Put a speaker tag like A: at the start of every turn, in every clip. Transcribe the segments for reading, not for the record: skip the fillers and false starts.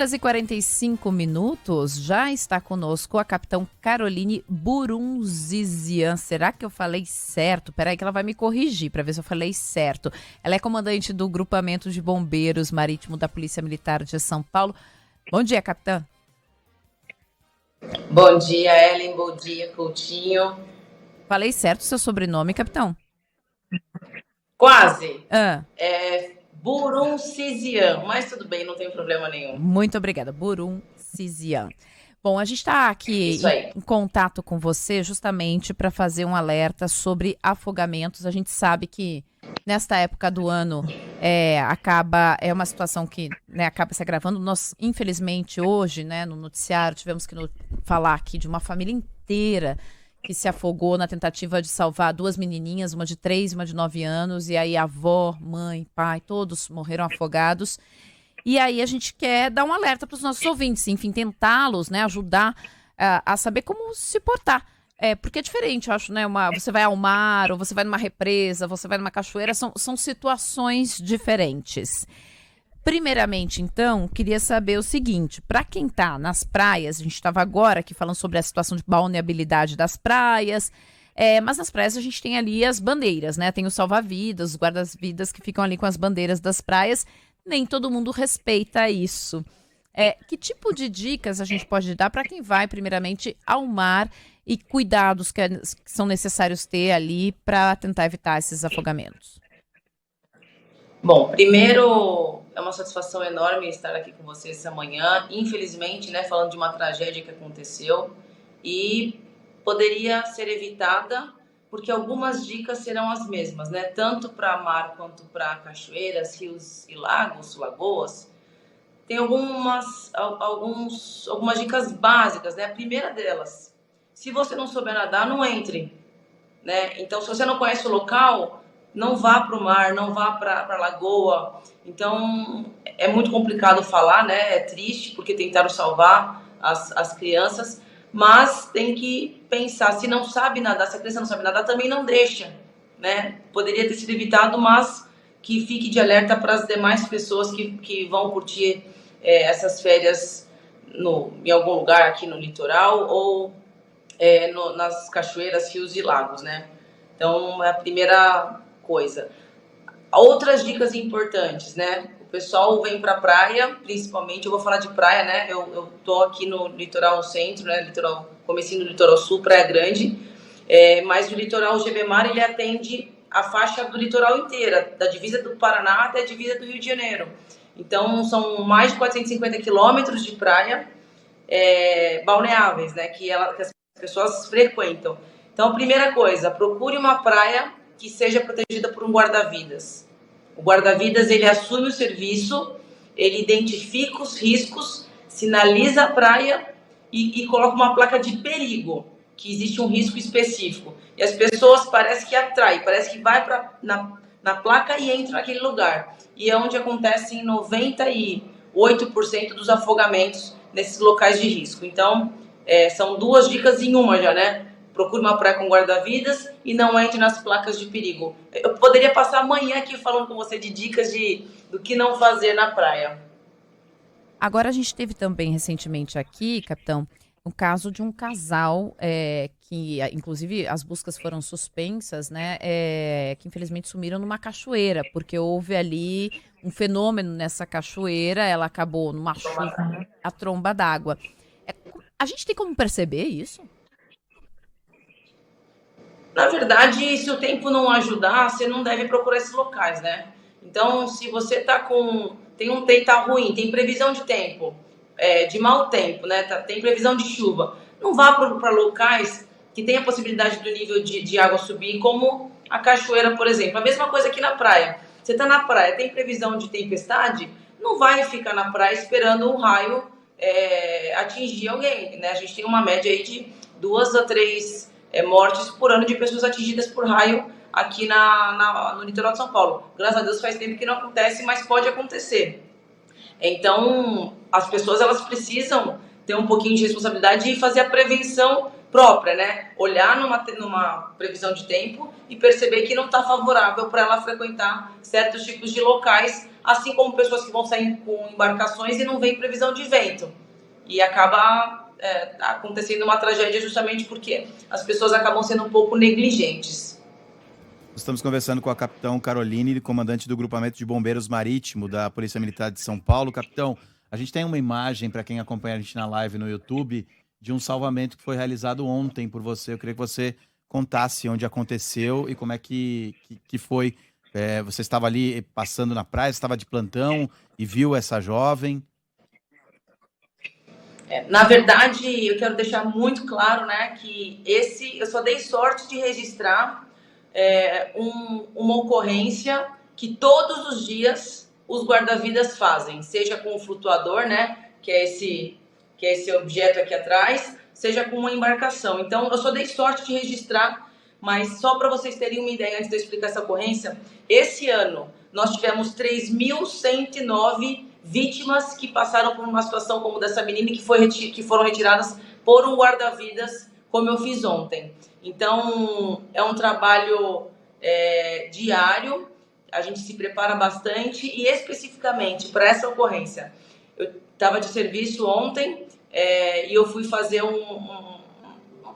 A: Horas e 45 minutos, já está conosco a capitão Caroline Burunzizian. Será que eu falei certo? Peraí que ela vai me corrigir para ver se eu falei certo. Ela é comandante do Grupamento de Bombeiros Marítimo da Polícia Militar de São Paulo. Bom dia, capitã.
B: Bom dia, Ellen. Bom dia, Coutinho.
A: Falei certo o seu sobrenome, capitão?
B: Quase.
A: Ah.
B: Burunzizian, mas tudo bem, não tem problema nenhum.
A: Muito obrigada, Burunzizian. Bom, a gente está aqui em contato com você justamente para fazer um alerta sobre afogamentos. A gente sabe que nesta época do ano é uma situação que acaba se agravando. Nós, infelizmente, hoje, no noticiário, tivemos que falar aqui de uma família inteira que se afogou na tentativa de salvar duas menininhas, uma de 3 e uma de 9 anos, e aí a avó, mãe, pai, todos morreram afogados. E aí a gente quer dar um alerta para os nossos ouvintes, enfim, tentá-los, ajudar a saber como se portar. Porque é diferente, eu acho, você vai ao mar, ou você vai numa represa, você vai numa cachoeira, são situações diferentes. Primeiramente, então, queria saber o seguinte, para quem está nas praias, a gente estava agora aqui falando sobre a situação de balneabilidade das praias, mas nas praias a gente tem ali as bandeiras, tem os salva-vidas, os guardas-vidas que ficam ali com as bandeiras das praias, nem todo mundo respeita isso. Que tipo de dicas a gente pode dar para quem vai, primeiramente, ao mar e cuidados que são necessários ter ali para tentar evitar esses afogamentos?
B: Bom, primeiro, é uma satisfação enorme estar aqui com vocês essa manhã. Infelizmente, falando de uma tragédia que aconteceu e poderia ser evitada, porque algumas dicas serão as mesmas, tanto para mar quanto para cachoeiras, rios e lagos, lagoas. Tem algumas dicas básicas, A primeira delas, se você não souber nadar, não entre, Então, se você não conhece o local, não vá para o mar, não vá para a lagoa. Então, é muito complicado falar, É triste, porque tentaram salvar as crianças, mas tem que pensar, se não sabe nadar, se a criança não sabe nadar, também não deixa, Poderia ter sido evitado, mas que fique de alerta para as demais pessoas que vão curtir essas férias em algum lugar aqui no litoral ou nas cachoeiras, rios e lagos, Então, é a primeira coisa. Outras dicas importantes, O pessoal vem para a praia, principalmente, eu vou falar de praia, Eu tô aqui no litoral centro, comecinho do litoral sul, Praia Grande, mas o litoral Gebemar, ele atende a faixa do litoral inteira, da divisa do Paraná até a divisa do Rio de Janeiro. Então, são mais de 450 quilômetros de praia balneáveis, que as pessoas frequentam. Então, primeira coisa, procure uma praia que seja protegida por um guarda-vidas. O guarda-vidas, ele assume o serviço, ele identifica os riscos, sinaliza a praia e coloca uma placa de perigo, que existe um risco específico. E as pessoas parece que atrai, parece que vai na placa e entra naquele lugar. E é onde acontecem 98% dos afogamentos nesses locais de risco. Então, são duas dicas em uma já, Procure uma praia com guarda-vidas e não entre nas placas de perigo. Eu poderia passar amanhã aqui falando com você de dicas do que não fazer na praia.
A: Agora, a gente teve também recentemente aqui, capitão, um caso de um casal que, inclusive, as buscas foram suspensas, que infelizmente sumiram numa cachoeira, porque houve ali um fenômeno nessa cachoeira, ela acabou numa chuva, a tromba d'água. A gente tem como perceber isso?
B: Na verdade, se o tempo não ajudar, você não deve procurar esses locais, Então, se você tá ruim, tem previsão de tempo, de mau tempo, tem previsão de chuva, não vá para locais que tem a possibilidade do nível de água subir, como a cachoeira, por exemplo. A mesma coisa aqui na praia. Você tá na praia, tem previsão de tempestade, não vai ficar na praia esperando um raio atingir alguém, A gente tem uma média aí de 2 a 3 mortes por ano de pessoas atingidas por raio aqui no litoral de São Paulo. Graças a Deus faz tempo que não acontece, mas pode acontecer. Então, as pessoas elas precisam ter um pouquinho de responsabilidade e fazer a prevenção própria, Olhar numa previsão de tempo e perceber que não está favorável para ela frequentar certos tipos de locais assim como pessoas que vão sair com embarcações e não vem previsão de vento. E acaba acontecendo uma tragédia justamente porque as pessoas acabam sendo um pouco negligentes.
C: Estamos conversando com a capitão Caroline, comandante do Grupamento de Bombeiros Marítimo da Polícia Militar de São Paulo. Capitão, a gente tem uma imagem, para quem acompanha a gente na live no YouTube, de um salvamento que foi realizado ontem por você. Eu queria que você contasse onde aconteceu e como é que foi. Você estava ali passando na praia, estava de plantão e viu essa jovem?
B: Na verdade, eu quero deixar muito claro, né, que eu só dei sorte de registrar uma ocorrência que todos os dias os guarda-vidas fazem, seja com o flutuador, né, que é esse objeto aqui atrás, seja com uma embarcação. Então, eu só dei sorte de registrar, mas só para vocês terem uma ideia, antes de eu explicar essa ocorrência, esse ano nós tivemos 3.109 vítimas que passaram por uma situação como dessa menina que foram retiradas por um guarda-vidas, como eu fiz ontem. Então, é um trabalho diário, a gente se prepara bastante e especificamente para essa ocorrência. Eu estava de serviço ontem e eu fui fazer um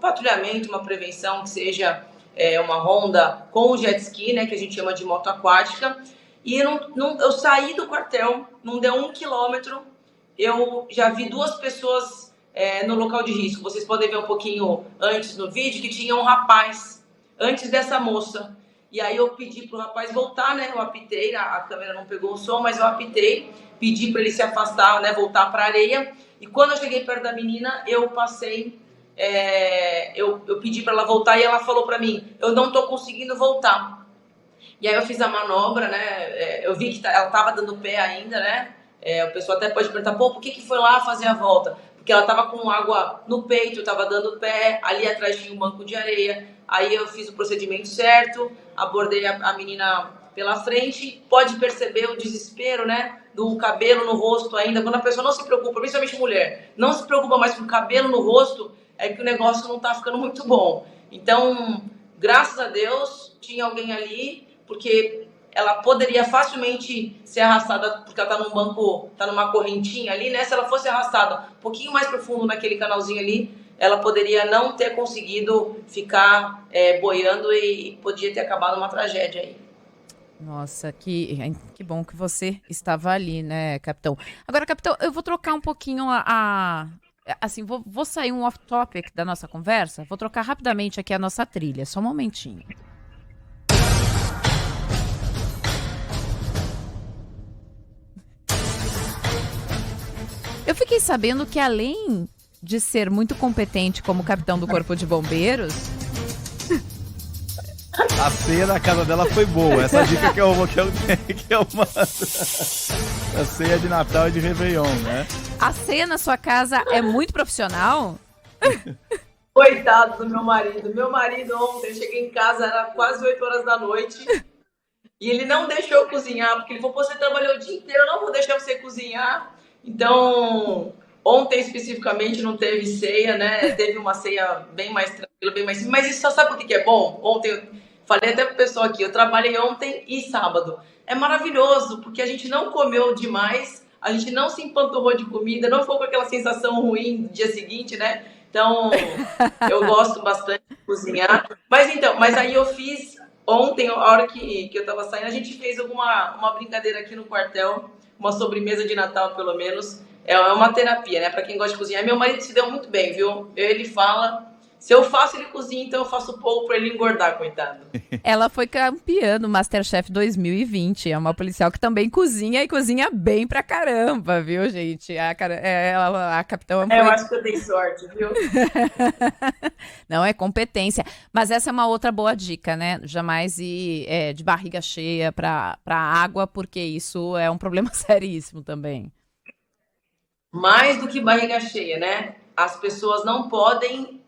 B: patrulhamento, uma prevenção, que seja uma ronda com o jet ski, né, que a gente chama de moto aquática, e eu saí do quartel, não deu 1 quilômetro, eu já vi 2 pessoas no local de risco. Vocês podem ver um pouquinho antes no vídeo que tinha um rapaz antes dessa moça. E aí eu pedi pro rapaz voltar, né? Eu apitei, a câmera não pegou o som, mas eu apitei, pedi para ele se afastar, né? Voltar para a areia. E quando eu cheguei perto da menina, eu passei, eu pedi para ela voltar e ela falou para mim: eu não tô conseguindo voltar. E aí eu fiz a manobra, né? Eu vi que ela tava dando pé ainda, né? O pessoal até pode perguntar: pô, por que foi lá fazer a volta? Porque ela tava com água no peito, eu tava dando pé, ali atrás tinha um banco de areia. Aí eu fiz o procedimento certo, abordei a menina pela frente. Pode perceber o desespero, né? Do cabelo no rosto ainda. Quando a pessoa não se preocupa, principalmente mulher, não se preocupa mais com o cabelo no rosto, é que o negócio não tá ficando muito bom. Então, graças a Deus, tinha alguém ali, porque ela poderia facilmente ser arrastada, porque ela tá num banco, tá numa correntinha ali, né? Se ela fosse arrastada um pouquinho mais profundo naquele canalzinho ali, ela poderia não ter conseguido ficar boiando e podia ter acabado uma tragédia aí.
A: Nossa, que bom que você estava ali, né, capitão? Agora, capitão, eu vou trocar um pouquinho assim, vou sair um off-topic da nossa conversa, vou trocar rapidamente aqui a nossa trilha, só um momentinho. Eu fiquei sabendo que, além de ser muito competente como capitão do Corpo de Bombeiros,
C: a ceia na casa dela foi boa. Essa dica que eu mando. A ceia de Natal e de Réveillon, né?
A: A ceia na sua casa é muito profissional?
B: Coitado do meu marido. Meu marido ontem, eu cheguei em casa, era quase 8 horas da noite. E ele não deixou eu cozinhar, porque ele falou: você trabalhou o dia inteiro, eu não vou deixar você cozinhar. Então, ontem especificamente não teve ceia, né? Teve uma ceia bem mais tranquila, bem mais simples. Mas isso só sabe o que é bom? Ontem, eu falei até pro pessoal aqui, eu trabalhei ontem e sábado. É maravilhoso, porque a gente não comeu demais, a gente não se empanturrou de comida, não ficou com aquela sensação ruim no dia seguinte, né? Então, eu gosto bastante de cozinhar. Mas aí eu fiz ontem, a hora que eu tava saindo, a gente fez uma brincadeira aqui no quartel, uma sobremesa de Natal, pelo menos. É uma terapia, né? Pra quem gosta de cozinhar. Meu marido se deu muito bem, viu? Ele fala: se eu faço, ele cozinha, então eu faço pouco pra ele engordar, coitado.
A: Ela foi campeã do Masterchef 2020. É uma policial que também cozinha e cozinha bem pra caramba, viu, gente? A capitã foi...
B: Eu acho que eu dei sorte, viu?
A: Não, é competência. Mas essa é uma outra boa dica, né? Jamais ir de barriga cheia pra água, porque isso é um problema seríssimo também.
B: Mais do que barriga cheia, né? As pessoas não podem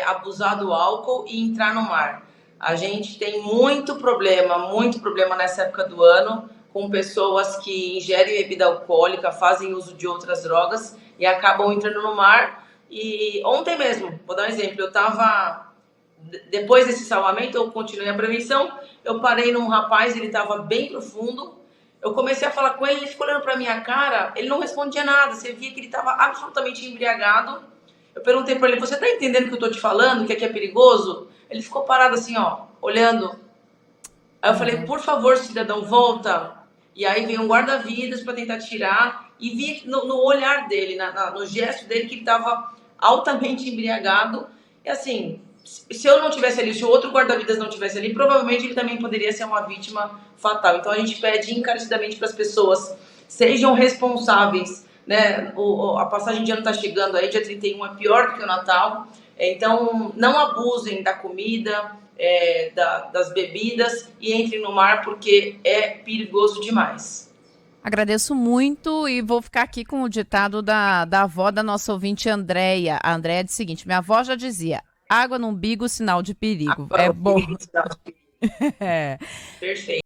B: abusar do álcool e entrar no mar. A gente tem muito problema nessa época do ano com pessoas que ingerem bebida alcoólica, fazem uso de outras drogas e acabam entrando no mar. E ontem mesmo, vou dar um exemplo, eu tava, depois desse salvamento, eu continuei a prevenção, eu parei num rapaz, ele estava bem profundo, Eu comecei a falar com ele, ele ficou olhando pra minha cara, ele não respondia nada, você via que ele estava absolutamente embriagado. Eu perguntei pra ele, você tá entendendo o que eu tô te falando, que aqui é perigoso? Ele ficou parado assim, ó, olhando. Aí eu falei, por favor, cidadão, volta. E aí veio um guarda-vidas para tentar tirar, e vi no olhar dele, no gesto dele, que ele estava altamente embriagado. E assim, se eu não tivesse ali, se o outro guarda-vidas não tivesse ali, provavelmente ele também poderia ser uma vítima fatal. Então a gente pede encarecidamente para as pessoas, sejam responsáveis, né? A passagem de ano está chegando aí, dia 31 é pior do que o Natal. Então não abusem da comida, das bebidas, e entrem no mar, porque é perigoso demais.
A: Agradeço muito e vou ficar aqui com o ditado da avó da nossa ouvinte Andréia. A Andréia diz o seguinte, minha avó já dizia, água no umbigo, sinal de perigo.
B: Água
A: é
B: no
A: bom.
B: umbigo, sinal de perigo.
A: É.
B: Perfeito.